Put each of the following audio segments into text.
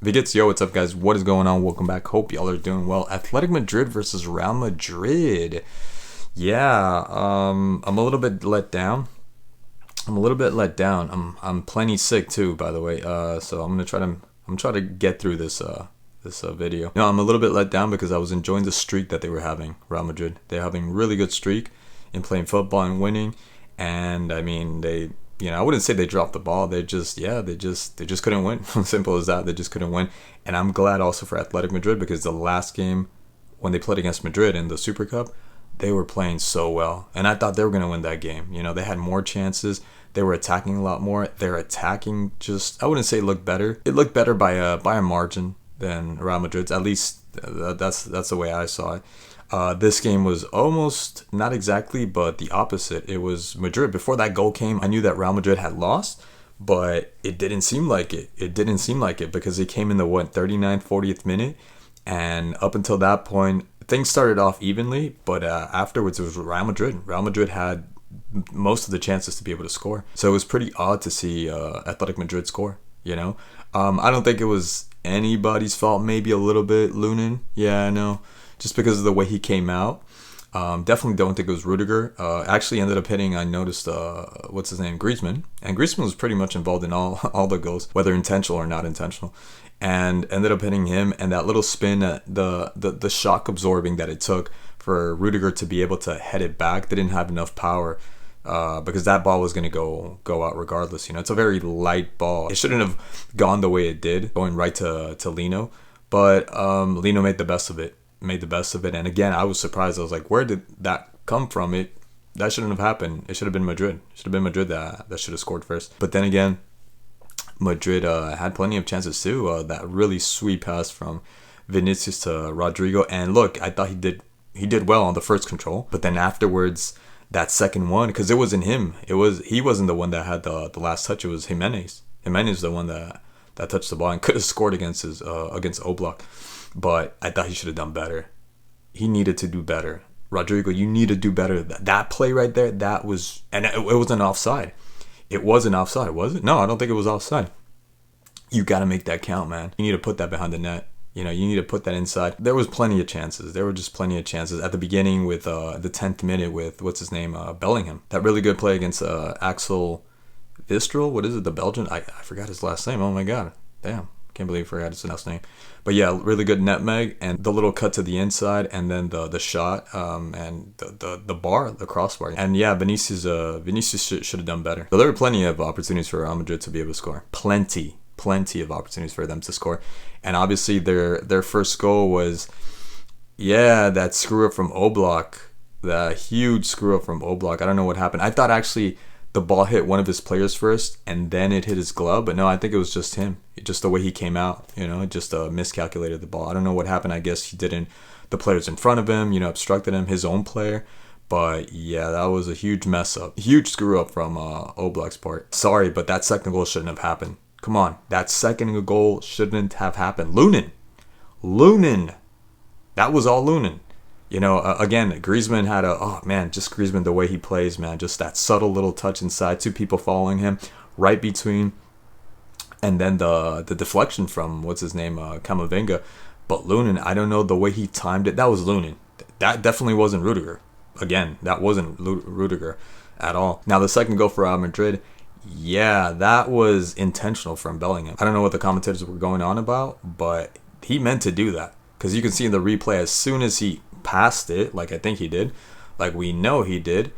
Vigits, yo, what's up, guys? What is going on? Welcome back. Hope y'all are doing well. Athletic Madrid versus Real Madrid. Yeah, I'm a little bit let down. I'm plenty sick too, by the way. So I'm trying to get through this video. No, I'm a little bit let down because I was enjoying the streak that they were having. Real Madrid, they're having really good streak in playing football and winning. And I mean, I wouldn't say they dropped the ball. They just couldn't win. Simple as that. They just couldn't win. And I'm glad also for Athletic Madrid because the last game when they played against Madrid in the Super Cup, they were playing so well. And I thought they were going to win that game. They had more chances. They were attacking a lot more. Their attacking I wouldn't say it looked better. It looked better by a margin than Real Madrid's. At least that's the way I saw it. This game was almost, not exactly, but the opposite. It was Madrid. Before that goal came, I knew that Real Madrid had lost, but it didn't seem like it. It didn't seem like it because it came in the 39th, 40th minute. And up until that point, things started off evenly, but afterwards it was Real Madrid. Real Madrid had most of the chances to be able to score. So it was pretty odd to see Athletic Madrid score. I don't think it was anybody's fault. Maybe a little bit Lunin. Yeah, I know. Just because of the way he came out. Definitely don't think it was Rudiger. Actually ended up hitting, I noticed, what's his name? Griezmann. And Griezmann was pretty much involved in all the goals, whether intentional or not intentional. And ended up hitting him, and that little spin, the shock absorbing that it took for Rudiger to be able to head it back, they didn't have enough power. Because that ball was going to go out regardless. It's a very light ball. It shouldn't have gone the way it did, going right to Lino. But Lino made the best of it. And again, I was surprised. I was like, where did that come from? That shouldn't have happened. It should have been Madrid. It should have been Madrid that should have scored first. But then again, Madrid had plenty of chances too. That really sweet pass from Vinicius to Rodrigo. And look, I thought he did well on the first control. But then afterwards, that second one, because it wasn't him. He wasn't the one that had the last touch. It was Jimenez. Jimenez the one that touched the ball and could have scored against Oblak. But I thought he should have done better. He needed to do better. Rodrigo, you need to do better. That play right there, that was... And it wasn't offside. It wasn't offside, was it? No, I don't think it was offside. You got to make that count, man. You need to put that behind the net. You need to put that inside. There was plenty of chances. There were just plenty of chances. At the beginning with the 10th minute with, what's his name, Bellingham. That really good play against Axel Vistral. What is it, the Belgian? I forgot his last name. Oh, my God. Damn. Can't believe I forgot his last name. But yeah, really good nutmeg and the little cut to the inside and then the shot and the crossbar. And yeah, Vinicius should have done better. So there were plenty of opportunities for Real Madrid to be able to score. Plenty of opportunities for them to score. And obviously their first goal was, that screw up from Oblak. The huge screw up from Oblak. I don't know what happened. I thought actually the ball hit one of his players first and then it hit his glove, but no, I think it was just him. Just the way he came out, just miscalculated the ball. I don't know what happened. I guess the players in front of him, obstructed him, his own player. But yeah, that was a huge mess up. Huge screw up from Oblak's part. Sorry, but that second goal shouldn't have happened. Come on, that second goal shouldn't have happened. Lunin. That was all Lunin. Again, Griezmann had just Griezmann, the way he plays, man, just that subtle little touch inside, two people following him, right between, and then the deflection from, what's his name, Camavinga. But Lunin, I don't know, the way he timed it, that was Lunin. That definitely wasn't Rudiger. Again, that wasn't Rudiger at all. Now, the second goal for Real Madrid, yeah, that was intentional from Bellingham. I don't know what the commentators were going on about, but he meant to do that. Because you can see in the replay, as soon as he passed it, like I think he did, like we know he did,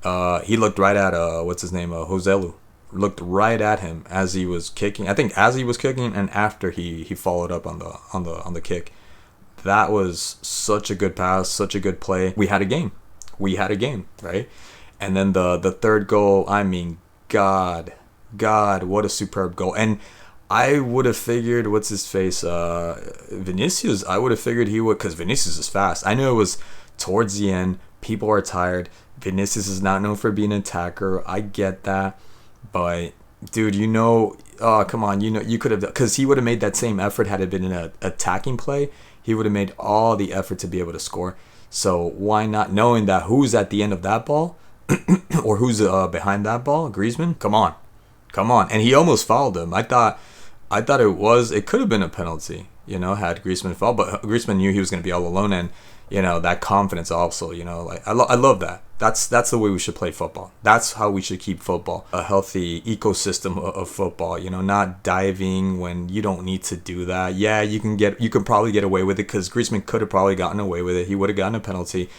he looked right at what's his name, Joselu. Looked right at him as he was kicking. I think as he was kicking and after he followed up on the kick. That was such a good pass, such a good play. We had a game, right? And then the third goal, I mean, God, what a superb goal. And I would have figured, what's his face, Vinicius, I would have figured he would, because Vinicius is fast. I knew it was towards the end. People are tired. Vinicius is not known for being an attacker. I get that. But, dude, come on, you could have, because he would have made that same effort had it been an attacking play. He would have made all the effort to be able to score. So why not, knowing that who's at the end of that ball, or who's behind that ball, Griezmann? Come on. And he almost fouled him. I thought I thought it could have been a penalty, had Griezmann fall, but Griezmann knew he was going to be all alone, and that confidence also, like I love that. That's the way we should play football. That's how we should keep football a healthy ecosystem of football. Not diving when you don't need to do that. Yeah, you can probably get away with it because Griezmann could have probably gotten away with it. He would have gotten a penalty,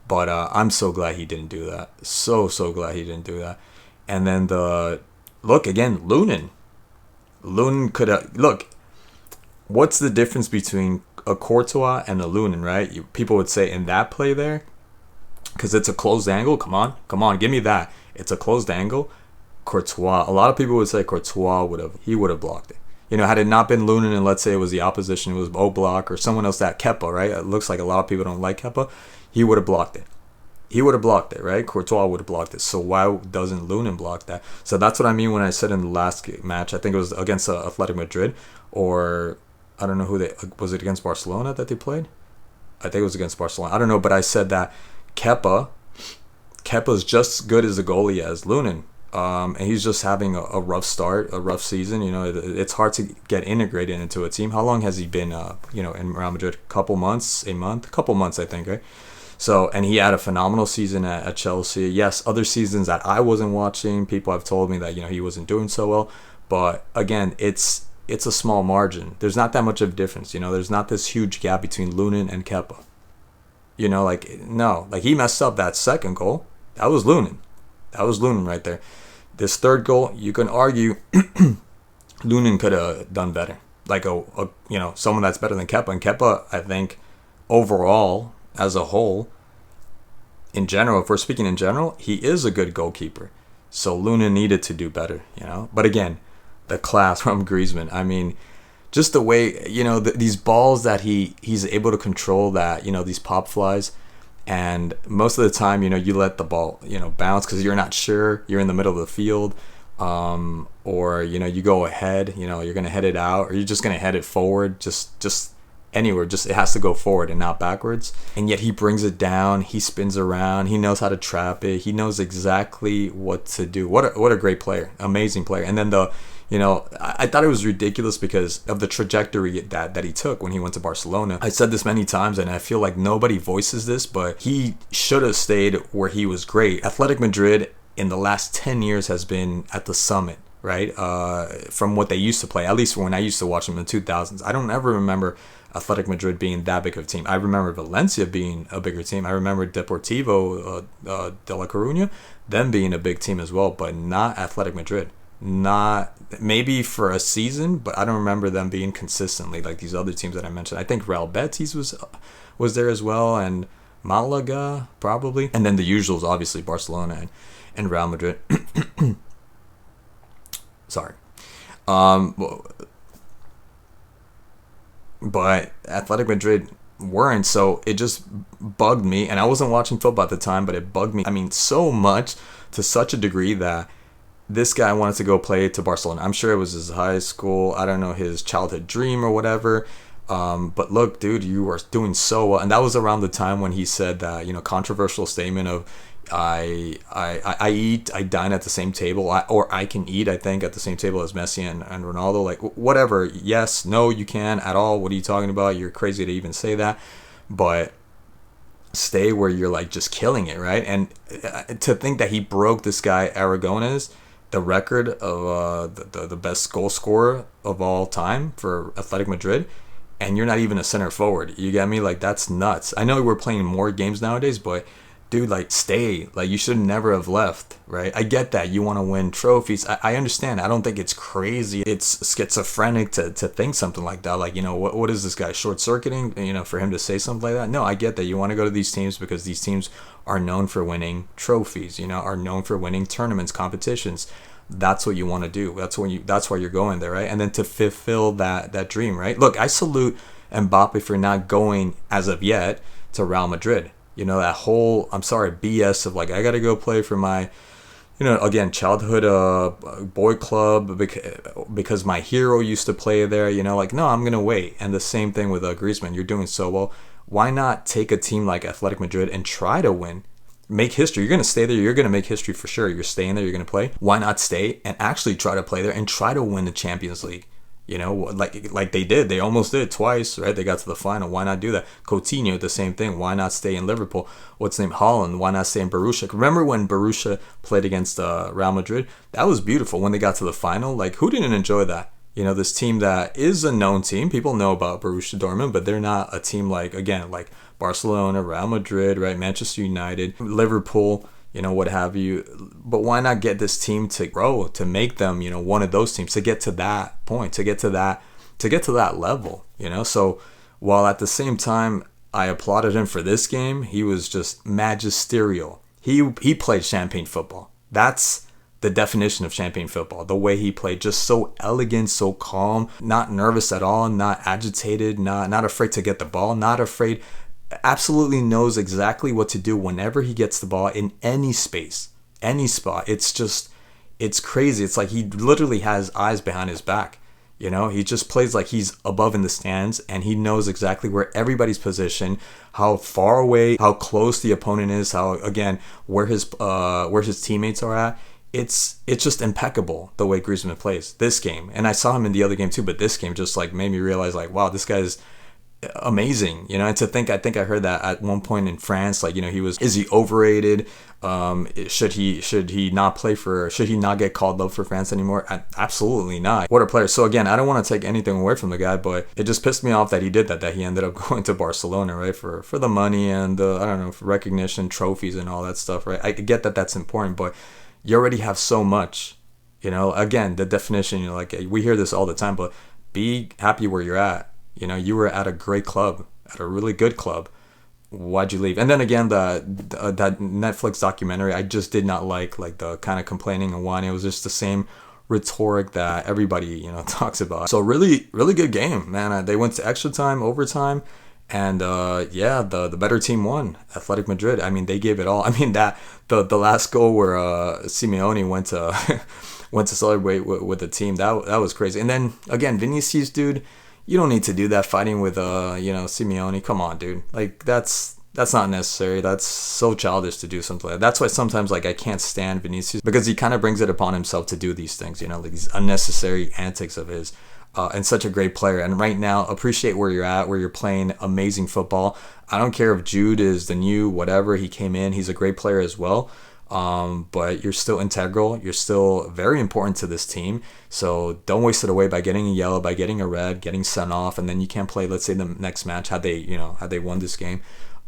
but I'm so glad he didn't do that. So glad he didn't do that. And then look again, Lunin could have look. What's the difference between a Courtois and a Lunin, right? People would say in that play there, because it's a closed angle. Come on, give me that. It's a closed angle. Courtois. A lot of people would say Courtois would have blocked it. Had it not been Lunin and let's say it was the opposition, it was Oblak or someone else, that Kepa, right? It looks like a lot of people don't like Kepa. He would have blocked it. He would have blocked it, right? Courtois would have blocked it. So why doesn't Lunin block that? So that's what I mean when I said in the last match, I think it was against Atleti Madrid, or I don't know was it against Barcelona that they played? I think it was against Barcelona. I don't know, but I said that Kepa's just as good as a goalie as Lunin. And he's just having a rough start, a rough season. It's hard to get integrated into a team. How long has he been, in Real Madrid? Couple months, I think, right? So, and he had a phenomenal season at Chelsea. Yes, other seasons that I wasn't watching, people have told me that, he wasn't doing so well. But again, it's a small margin. There's not that much of a difference. There's not this huge gap between Lunin and Kepa. He messed up that second goal. That was Lunin. Right there. This third goal, you can argue Lunin could have done better. Like someone that's better than Kepa. And Kepa, I think, overall, as a whole, in general, if we're speaking in general, he is a good goalkeeper. So Lunin needed to do better, But again, the class from Griezmann. I mean, just the way, these balls that he's able to control, that, these pop flies. And most of the time, you let the ball, bounce because you're not sure. You're in the middle of the field. Or, you go ahead, you're going to head it out, or you're just going to head it forward. Just anywhere. Just it has to go forward and not backwards. And yet he brings it down. He spins around. He knows how to trap it. He knows exactly what to do. What a great player. Amazing player. And then I thought it was ridiculous because of the trajectory that he took when he went to Barcelona. I said this many times, and I feel like nobody voices this, but he should have stayed where he was great. Athletic Madrid in the last 10 years has been at the summit, right? From what they used to play, at least when I used to watch them in the 2000s. I don't ever remember Athletic Madrid being that big of a team. I remember Valencia being a bigger team. I remember Deportivo de La Coruña, them being a big team as well, but not Athletic Madrid. Not maybe for a season, but I don't remember them being consistently like these other teams that I mentioned. I think Real Betis was there as well, and Malaga probably, and then the usuals, obviously Barcelona and Real Madrid. Sorry, but Athletic Madrid weren't, so it just bugged me, and I wasn't watching football at the time, but it bugged me. I mean, so much, to such a degree that this guy wanted to go play to Barcelona. I'm sure it was his high school, I don't know, his childhood dream or whatever. But look, dude, you are doing so well. And that was around the time when he said that, controversial statement of, I dine at the same table, or I can eat, I think, at the same table as Messi and Ronaldo. Like, whatever. Yes, no, you can at all. What are you talking about? You're crazy to even say that. But stay where you're, like, just killing it, right? And to think that he broke this guy, Aragonés, the record of the best goal scorer of all time for Athletic Madrid, and you're not even a center forward. You get me? Like, that's nuts. I know we're playing more games nowadays, but dude, like, stay. Like, you should never have left, right? I get that you want to win trophies. I understand. I don't think it's crazy. It's schizophrenic to think something like that. Like, what is this guy, short-circuiting, for him to say something like that? No, I get that. You want to go to these teams because these teams are known for winning trophies, are known for winning tournaments, competitions. That's what you want to do. That's why you're going there, right? And then to fulfill that dream, right? Look, I salute Mbappe for not going, as of yet, to Real Madrid. That whole, BS of, like, I got to go play for my, again, childhood boy club because my hero used to play there, like, no, I'm going to wait. And the same thing with Griezmann. You're doing so well. Why not take a team like Athletic Madrid and try to win? Make history. You're going to stay there. You're going to make history for sure. You're staying there. You're going to play. Why not stay and actually try to play there and try to win the Champions League? Like they did. They almost did twice, right? They got to the final. Why not do that? Coutinho, the same thing. Why not stay in Liverpool? What's his name? Holland. Why not stay in Borussia? Remember when Borussia played against Real Madrid? That was beautiful when they got to the final. Like, who didn't enjoy that? This team that is a known team. People know about Borussia Dortmund, but they're not a team like, again, like Barcelona, Real Madrid, right? Manchester United, Liverpool, what have you. But why not get this team to grow, to make them, one of those teams, to get to that point, to get to that level, So while at the same time I applauded him for this game, he was just magisterial. He played champagne football. That's the definition of champagne football. The way he played, just so elegant, so calm, not nervous at all, not agitated, not afraid to get the ball, not afraid, absolutely knows exactly what to do whenever he gets the ball in any space, any spot. It's crazy. It's like he literally has eyes behind his back. He just plays like he's above in the stands, and he knows exactly where everybody's positioned, how far away, how close the opponent is, how, again, where his teammates are at. It's just impeccable the way Griezmann plays this game. And I saw him in the other game too, but this game just like made me realize like, wow, this guy's amazing. And to think, I think I heard that at one point in France, like, is he overrated? Should he not get called up for France anymore? Absolutely not. What a player. So again, I don't want to take anything away from the guy, but it just pissed me off that he did that he ended up going to Barcelona, right? For the money and I don't know, for recognition, trophies and all that stuff, right? I get that that's important, but you already have so much, again, the definition, like we hear this all the time, but be happy where you're at. You were at a great club, at a really good club. Why'd you leave? And then again, that Netflix documentary, I just did not like the kind of complaining and whining. It was just the same rhetoric that everybody, talks about. So really, really good game, man. They went to extra time, overtime. And the better team won. Athletic Madrid. I mean, they gave it all. I mean, that the last goal where Simeone went to went to celebrate with the team, that was crazy. And then again, Vinicius, dude, you don't need to do that fighting with Simeone. Come on, dude. Like that's not necessary. That's so childish to do something like that. That's why sometimes like I can't stand Vinicius, because he kind of brings it upon himself to do these things. Like these unnecessary antics of his. And such a great player. And right now, appreciate where you're at, where you're playing amazing football. I don't care if Jude is the new whatever, he came in, he's a great player as well. But you're still integral. You're still very important to this team. So don't waste it away by getting a yellow, by getting a red, getting sent off, and then you can't play, let's say, the next match had they won this game.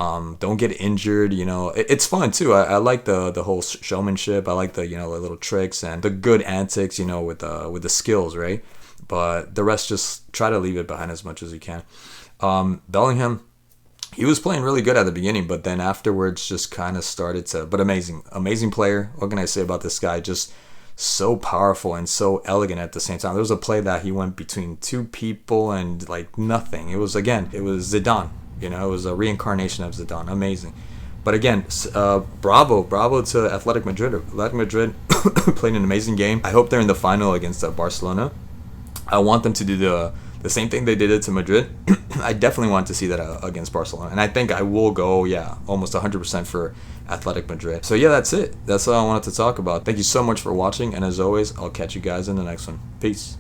Don't get injured. It's fun too. I like the whole showmanship. I like the the little tricks and the good antics, with the skills, right? But the rest, just try to leave it behind as much as you can. Bellingham, he was playing really good at the beginning, but then afterwards just kind of started to, but amazing player. What can I say about this guy? Just so powerful and so elegant at the same time. There was a play that he went between two people and like nothing. It was Zidane, it was a reincarnation of Zidane. Amazing. But again, bravo to Athletic Madrid. Athletic Madrid played an amazing game. I hope they're in the final against Barcelona. I want them to do the same thing they did it to Madrid. I definitely want to see that against Barcelona. And I think I will go, almost 100% for Athletic Madrid. So that's it. That's all I wanted to talk about. Thank you so much for watching. And as always, I'll catch you guys in the next one. Peace.